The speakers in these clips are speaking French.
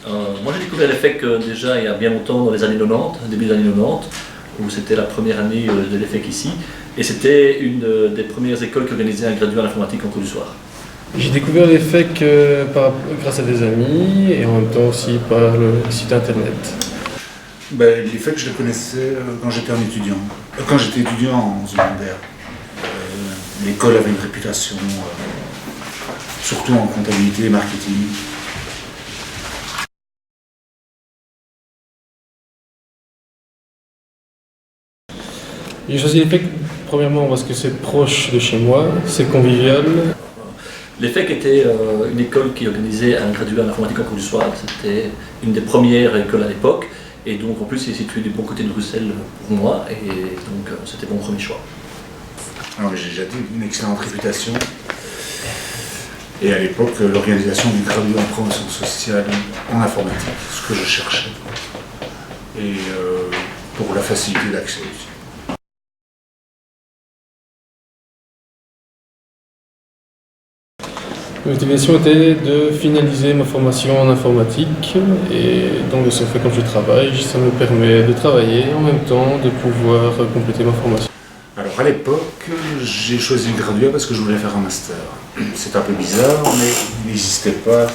Moi j'ai découvert l'EFEC déjà il y a bien longtemps, dans les années 90, début des années 90, où c'était la première année de l'EFEC ici, et c'était une des premières écoles qui organisait un graduat en informatique en cours du soir. J'ai découvert l'EFEC grâce à des amis et en même temps aussi par le site internet. L'EFEC, je le connaissais quand j'étais étudiant. Quand j'étais étudiant en secondaire. L'école avait une réputation, surtout en comptabilité et marketing. J'ai choisi l'EFEC premièrement parce que c'est proche de chez moi, c'est convivial. L'EFEC était une école qui organisait un graduat en informatique en cours du soir. C'était une des premières écoles à l'époque. Et donc en plus il est situé du bon côté de Bruxelles pour moi. Et donc c'était mon premier choix. Alors j'ai déjà dit une excellente réputation. Et à l'époque, l'organisation du graduat en promotion sociale en informatique, ce que je cherchais. Et pour la facilité d'accès aussi. Ma motivation était de finaliser ma formation en informatique et donc de ce fait quand je travaille, ça me permet de travailler en même temps de pouvoir compléter ma formation. Alors à l'époque, j'ai choisi le graduat parce que je voulais faire un master. C'est un peu bizarre, mais il n'existait pas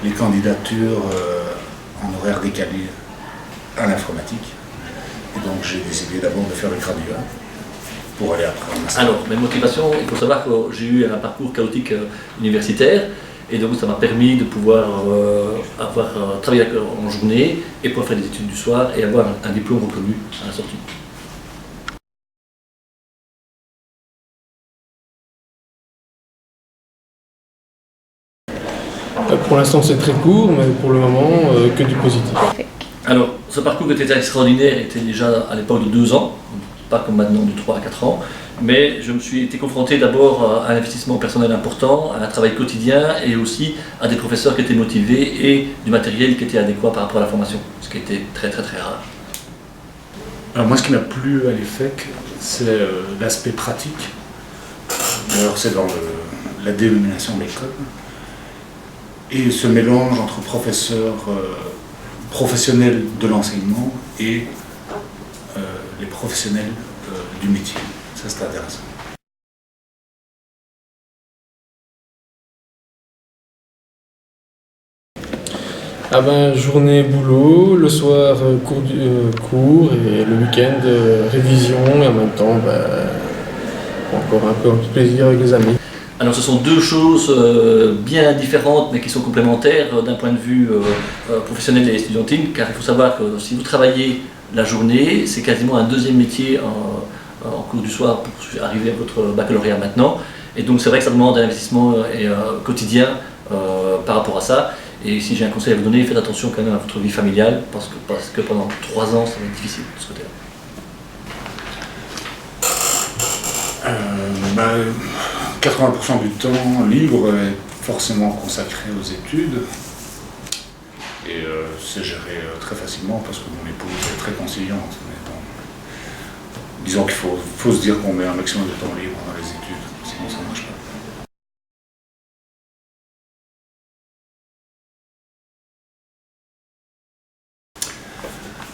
les candidatures en horaire décalé à l'informatique. Et donc j'ai décidé d'abord de faire le graduat pour aller après un master. Alors, mes motivations, il faut savoir que j'ai eu un parcours chaotique universitaire et donc ça m'a permis de pouvoir travailler en journée et pouvoir faire des études du soir et avoir un diplôme reconnu à la sortie. Pour l'instant c'est très court, mais pour le moment que du positif. Alors, ce parcours était extraordinaire, était déjà à l'époque de 2 ans, pas comme maintenant de 3 à 4 ans, mais je me suis été confronté d'abord à un investissement personnel important, à un travail quotidien et aussi à des professeurs qui étaient motivés et du matériel qui était adéquat par rapport à la formation, ce qui était très très très rare. Alors moi ce qui m'a plu à l'EFEC, c'est l'aspect pratique. Alors c'est dans la dénomination de l'école. Et ce mélange entre professeurs professionnels de l'enseignement et les professionnels du métier. Ça, c'est intéressant. Journée boulot, le soir cours et le week-end révision et en même temps encore un peu de plaisir avec les amis. Alors ce sont deux choses bien différentes mais qui sont complémentaires d'un point de vue professionnel et estudiantine, car il faut savoir que si vous travaillez la journée, c'est quasiment un deuxième métier en cours du soir pour arriver à votre baccalauréat maintenant. Et donc c'est vrai que ça demande un investissement quotidien par rapport à ça. Et si j'ai un conseil à vous donner, faites attention quand même à votre vie familiale, parce que pendant 3 ans ça va être difficile de ce côté-là. 80% du temps libre est forcément consacré aux études et c'est géré très facilement parce que mon épouse est très conciliante. Mais bon, disons qu'il faut se dire qu'on met un maximum de temps libre dans les études, sinon ça ne marche pas.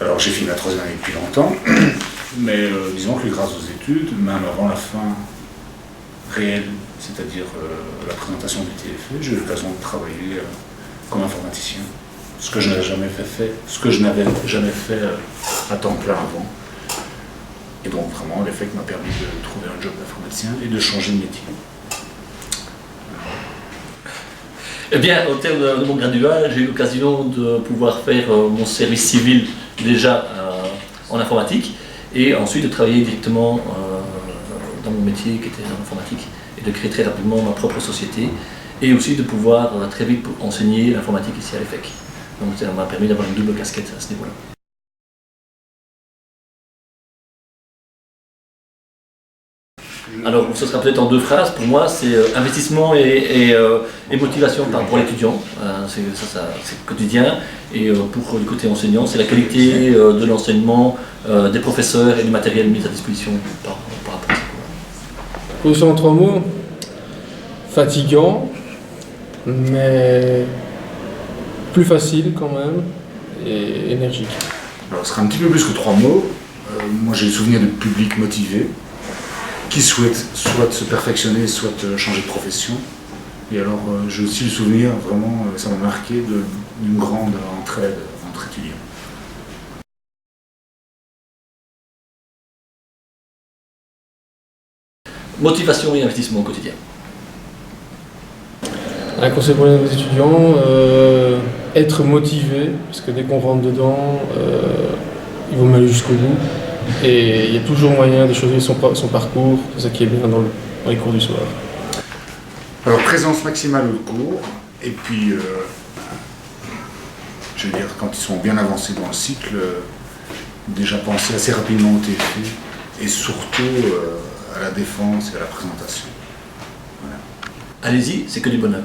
Alors j'ai fini la 3e année depuis longtemps, mais disons que grâce aux études, même avant la fin réelle, c'est-à-dire la présentation du TFE, j'ai eu l'occasion de travailler comme informaticien, ce que je n'avais jamais fait à temps plein avant. Et donc vraiment l'EFEC m'a permis de trouver un job d'informaticien et de changer de métier. Eh bien, au terme de mon graduat, j'ai eu l'occasion de pouvoir faire mon service civil déjà en informatique et ensuite de travailler directement dans mon métier qui était en informatique et de créer très rapidement ma propre société et aussi de pouvoir très vite enseigner l'informatique ici à l'EFEC. Donc ça m'a permis d'avoir une double casquette à ce niveau-là. Alors ce sera peut-être en 2 phrases, pour moi c'est investissement et motivation pour l'étudiant, c'est quotidien, et pour le côté enseignant c'est la qualité de l'enseignement, des professeurs et du matériel mis à disposition par rapport à ça. Position en 3 mots, fatigant, mais plus facile quand même et énergique. Alors, ce sera un petit peu plus que 3 mots. Moi, j'ai le souvenir de public motivé, qui souhaite soit se perfectionner, soit changer de profession. Et alors, j'ai aussi le souvenir, vraiment, ça m'a marqué, d'une grande entraide entre étudiants. Motivation et investissement au quotidien. Un conseil pour les étudiants, être motivé, parce que dès qu'on rentre dedans, il vaut mieux aller jusqu'au bout. Et il y a toujours moyen de choisir son parcours, c'est ça qui est bien dans les cours du soir. Alors, présence maximale au cours, et puis, je veux dire, quand ils sont bien avancés dans le cycle, déjà penser assez rapidement au TFE, et surtout à la défense et à la présentation. Voilà. Allez-y, c'est que du bonheur.